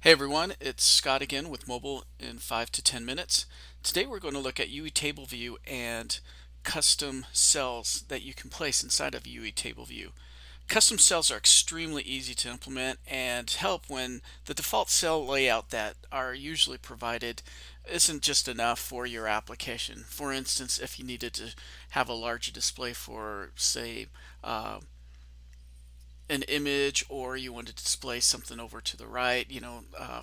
Hey everyone, it's Scott again with mobile in 5 to 10 minutes. Today we're going to look at UITableView and custom cells that you can place inside of UITableView. Custom cells are extremely easy to implement and help when the default cell layout that are usually provided isn't just enough for your application. For instance, if you needed to have a larger display for, say, uh, an image, or you want to display something over to the right,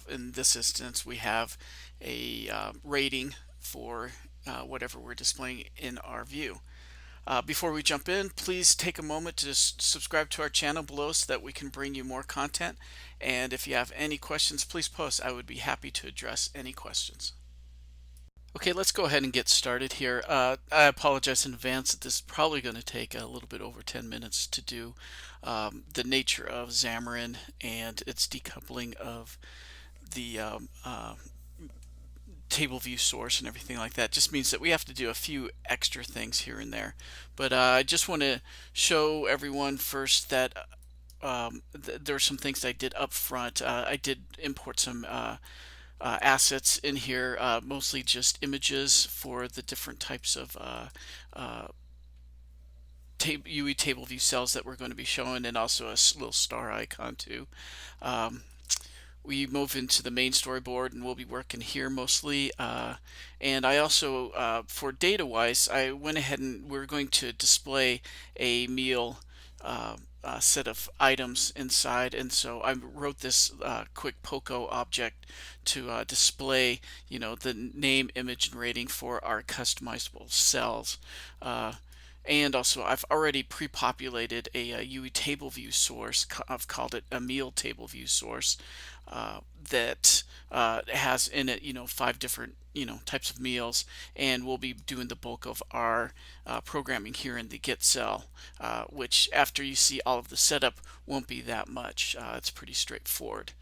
in this instance we have a rating for whatever we're displaying in our view. Before we jump in, please take a moment to subscribe to our channel below so that we can bring you more content. And if you have any questions, please post. I would be happy to address any questions. Okay, let's go ahead and get started here. I apologize in advance that this is probably going to take a little bit over 10 minutes to do. The nature of Xamarin and its decoupling of the table view source and everything like that just means that we have to do a few extra things here and there. But I just want to show everyone first that there are some things I did up front. I did import some assets in here, mostly just images for the different types of uh, UITableView cells that we're going to be showing, and also a little star icon too. Um, we move into the main storyboard and we'll be working here mostly. And I also, for data wise, I went ahead and we're going to display a meal set of items inside, and so I wrote this quick Poco object to display, the name, image, and rating for our customizable cells. And also, I've already pre-populated a UI table view source. I've called it a meal table view source that has in it, 5 different, types of meals, and we'll be doing the bulk of our programming here in the get cell, which after you see all of the setup won't be that much. It's pretty straightforward.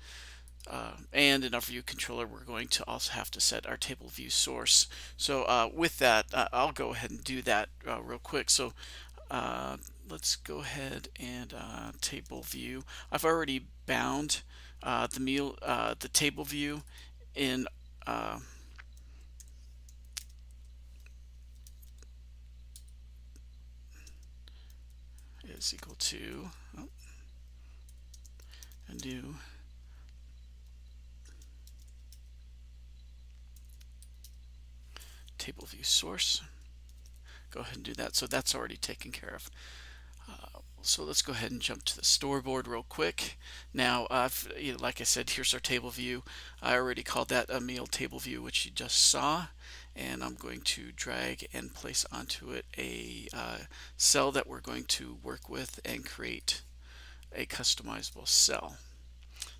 And in our view controller, we're going to also have to set our table view source. So with that, I'll go ahead and do that real quick. So let's go ahead and table view. I've already bound the table view in is equal to a new table view source. Go ahead and do that. So that's already taken care of. So let's go ahead and jump to the storyboard real quick. Now, like I said, here's our table view. I already called that a meal table view, which you just saw. And I'm going to drag and place onto it a cell that we're going to work with and create a customizable cell.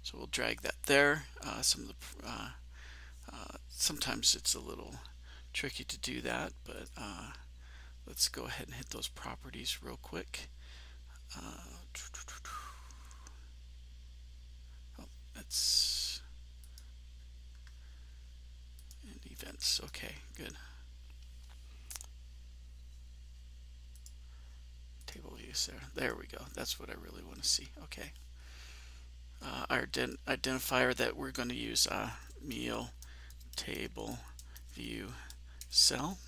So we'll drag that there. Sometimes it's a little tricky to do that, but let's go ahead and hit those properties real quick. Oh, that's in events. Okay, good. Table views there. There we go. That's what I really want to see. Okay. Our identifier that we're going to use, meal table view cell,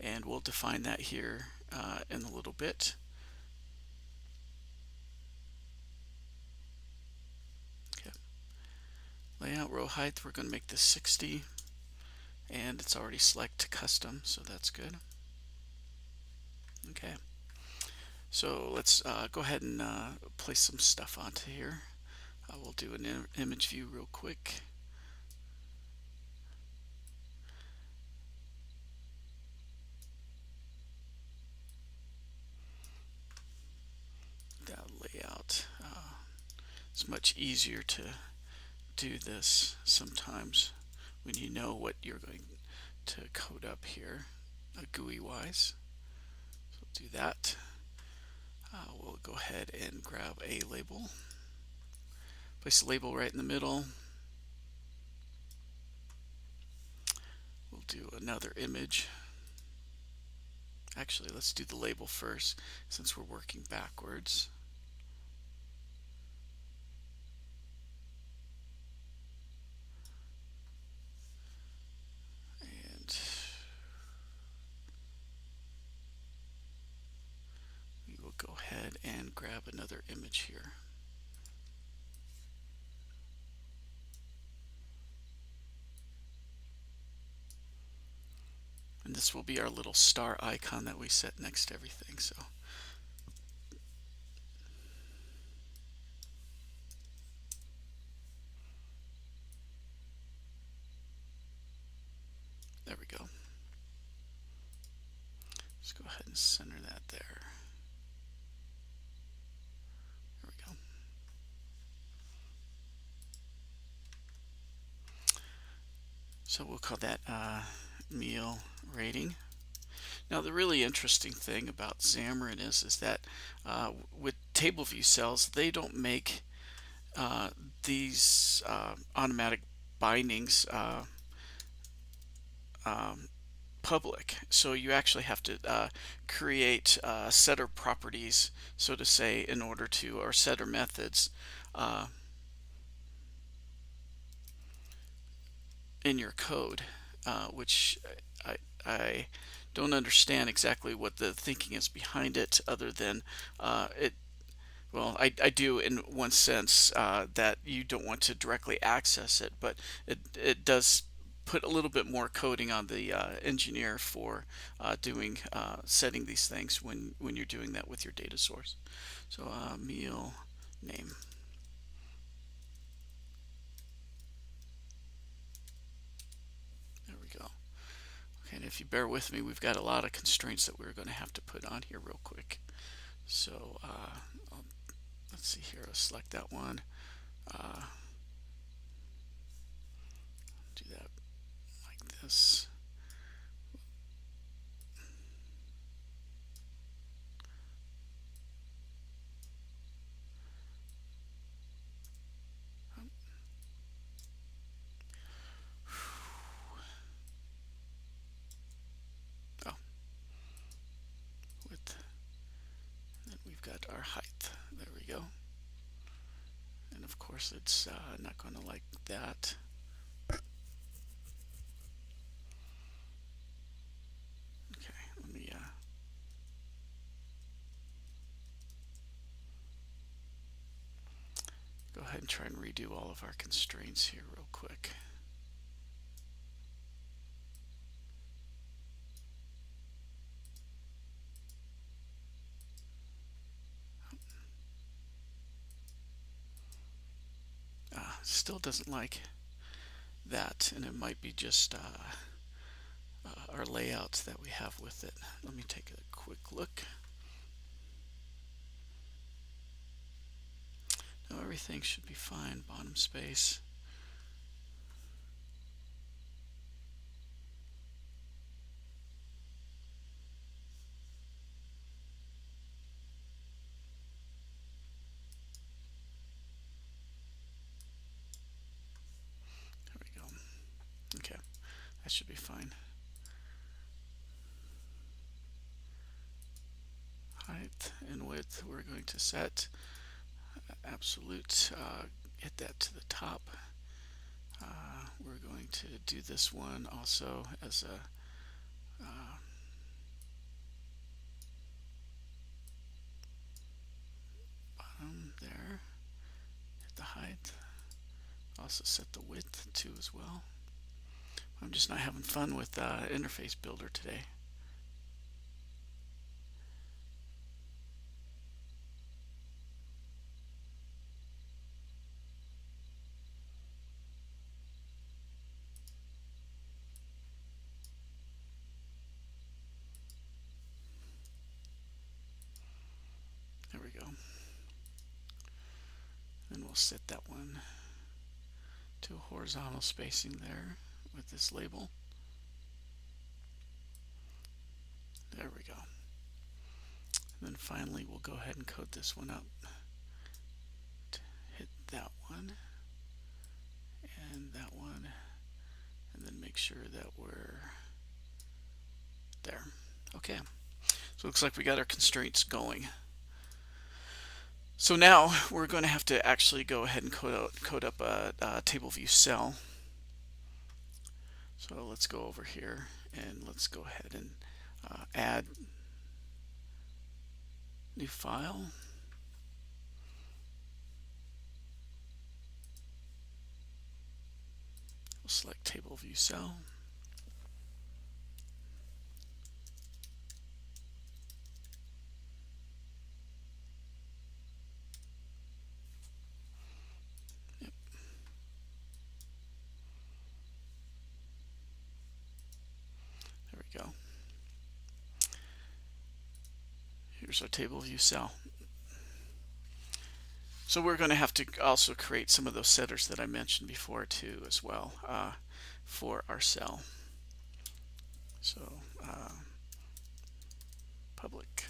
and we'll define that here in a little bit. Okay. Layout row height, we're going to make this 60, and it's already select to custom, so that's good. Okay. So let's go ahead and place some stuff onto here. We'll do an image view real quick. That layout. It's much easier to do this sometimes when you know what you're going to code up here, GUI wise. So we'll do that. We'll go ahead and grab a label. Place a label right in the middle. We'll do another image. Actually, let's do the label first since we're working backwards. will go ahead and grab another image here. And this will be our little star icon that we set next to everything. So there we go. Let's go ahead and center that there. There we go. So we'll call that meal rating. Now the really interesting thing about Xamarin is that with Tableview cells, they don't make these automatic bindings public. So you actually have to create setter properties, so to say, in order to, or setter methods in your code, which I don't understand exactly what the thinking is behind it, other than well, I do in one sense, that you don't want to directly access it, but it does put a little bit more coding on the engineer for doing setting these things when you're doing that with your data source. So meal name. There we go. Okay, and if you bear with me, we've got a lot of constraints that we're going to have to put on here real quick. So let's see here. I'll select that one. Do that like this. Oh, width. And then we've got our height. There we go. And of course, it's not going to like that. Okay, let me go ahead and try and redo all of our constraints here real quick. Still doesn't like that, and it might be just our layouts that we have with it. Let me take a quick look. Now everything should be fine. Bottom space. There we go. Okay, that should be fine. Height and width we're going to set absolute. Hit that to the top. We're going to do this one also as a bottom there. Hit the height. Also set the width to as well. I'm just not having fun with interface builder today. There we go. Then we'll set that one to a horizontal spacing there with this label. There we go. And then finally we'll go ahead and code this one up to hit that one and that one, and then make sure that we're there. Okay, so it looks like we got our constraints going. So now we're going to have to actually go ahead and code up a Tableview cell. So let's go over here and let's go ahead and add New file. We'll select table view cell. Yep. There we go. Here's our table view cell. So we're going to have to also create some of those setters that I mentioned before too as well for our cell. So public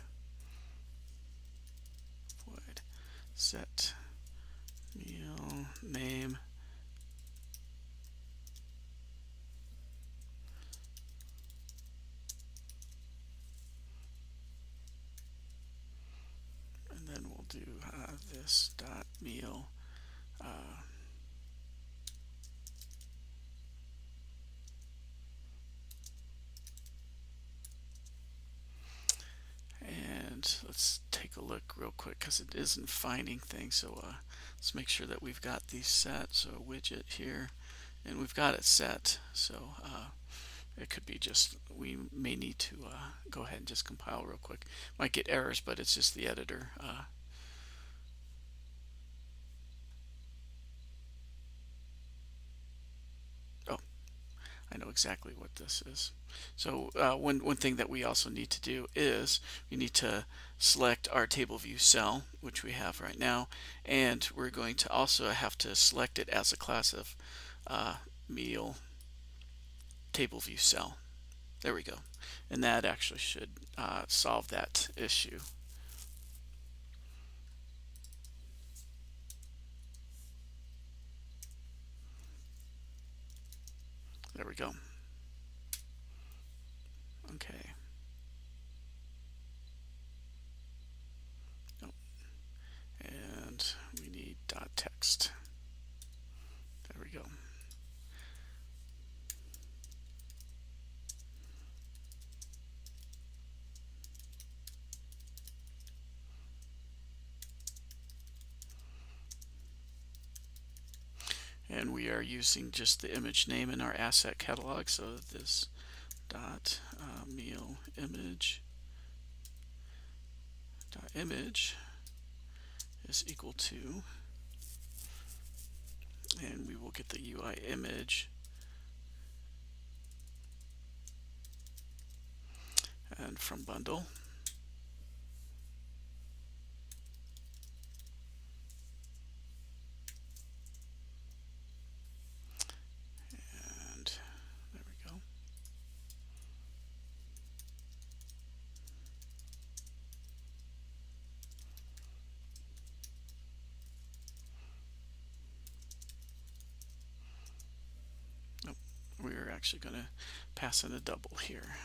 void set meal name and then we'll do this dot meal and let's take a look real quick because it isn't finding things. So let's make sure that we've got these set. So widget here, and we've got it set. So it could be just we may need to go ahead and just compile real quick. Might get errors, but it's just the editor. Oh, I know exactly what this is. So one thing that we also need to do is we need to select our table view cell, which we have right now, and we're going to also have to select it as a class of meal table view cell. There we go. And that actually should solve that issue. There we go. Okay. Nope. And we need dot text. There we go. And we are using just the image name in our asset catalog. So this dot meal image dot image is equal to, and we will get the UI image and from bundle. And there we go. Nope, we're actually going to pass in a double here.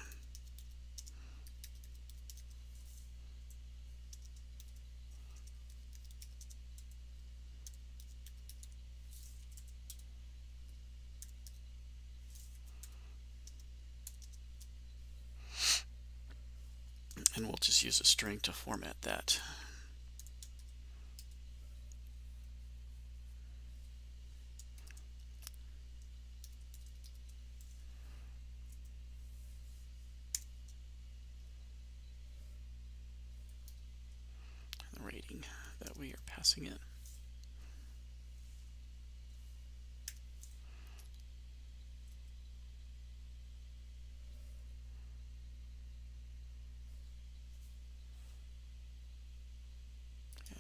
And we'll just use a string to format that. The rating that we are passing in.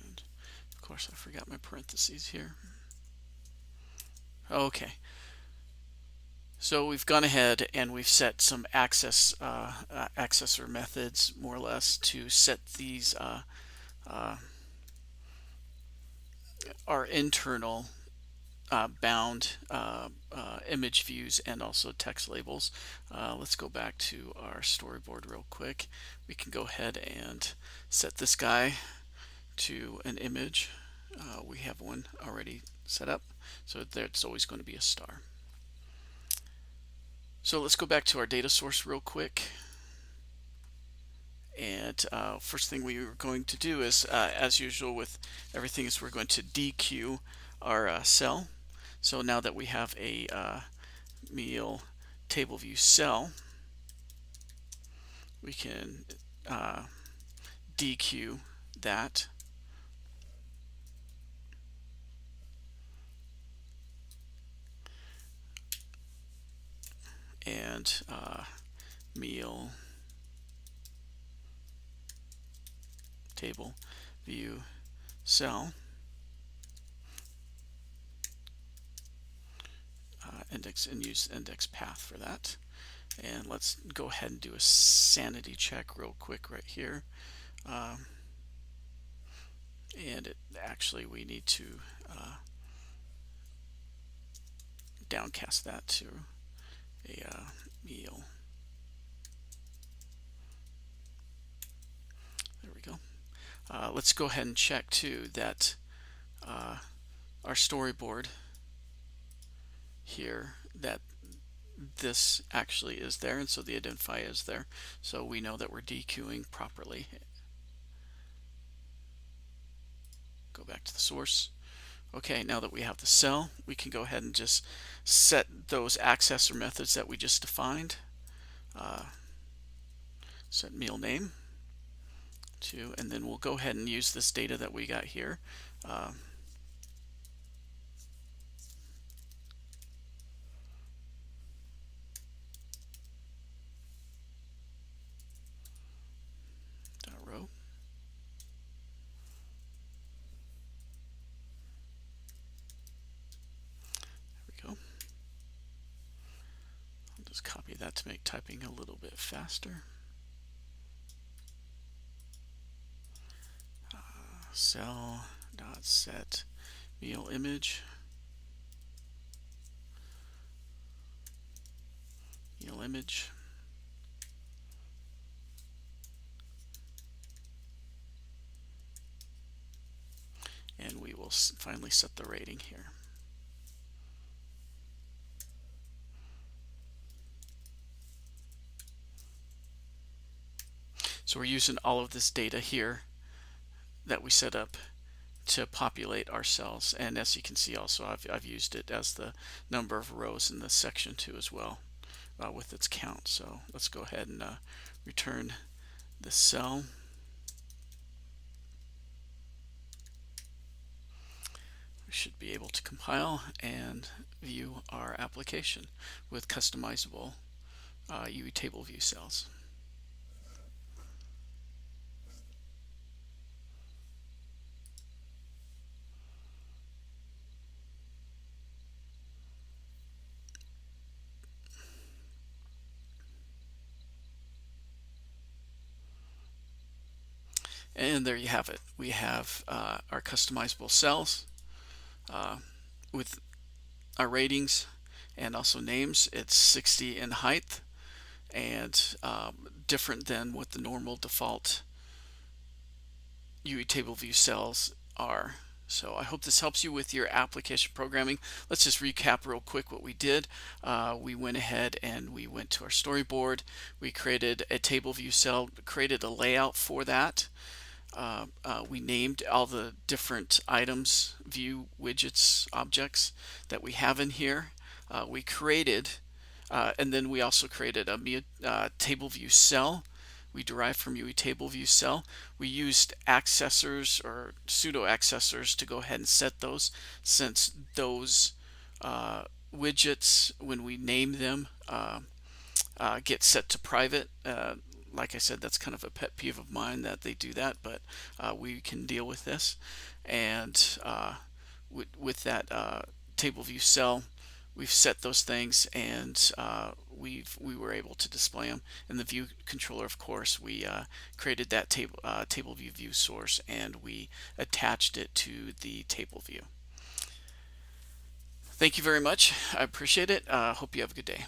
And of course I forgot my parentheses here. Okay. So we've gone ahead and we've set some accessor methods, more or less, to set these our internal bound image views and also text labels. Let's go back to our storyboard real quick. We can go ahead and set this guy to an image. We have one already set up, so there's always going to be a star. So let's go back to our data source real quick, And first thing we are going to do is, as usual with everything, is we're going to dequeue our cell. So now that we have a meal table view cell, we can dequeue that. And meal table view cell index, and use index path for that. And let's go ahead and do a sanity check real quick right here. And actually we need to downcast that to a meal. There we go. Let's go ahead and check too that our storyboard here, that this actually is there, and so the identifier is there, so we know that we're dequeuing properly. Go back to the source. Okay, now that we have the cell, we can go ahead and just set those accessor methods that we just defined. Set meal name to, and then we'll go ahead and use this data that we got here. Row. There we go. I'll just copy that to make typing a little bit faster. Cell dot set meal image, meal image, and we will finally set the rating here. So we're using all of this data here that we set up to populate our cells, and as you can see also I've used it as the number of rows in this section too as well, with its count. So let's go ahead and return the cell. We should be able to compile and view our application with customizable UITableView cells. And there you have it. We have our customizable cells with our ratings and also names. It's 60 in height, and different than what the normal default UITableView cells are. So I hope this helps you with your application programming. Let's just recap real quick what we did. We went ahead and we went to our storyboard. We created a table view cell, created a layout for that. We named all the different items, view, widgets, objects that we have in here. We created, and then we also created a table view cell. We derived from UITableView cell. We used accessors or pseudo accessors to go ahead and set those, since those widgets, when we name them, get set to private. Like I said, that's kind of a pet peeve of mine that they do that, but we can deal with this. And with that table view cell, we've set those things, and we were able to display them. In the view controller, of course, we created that table view source, and we attached it to the table view. Thank you very much. I appreciate it. Hope you have a good day.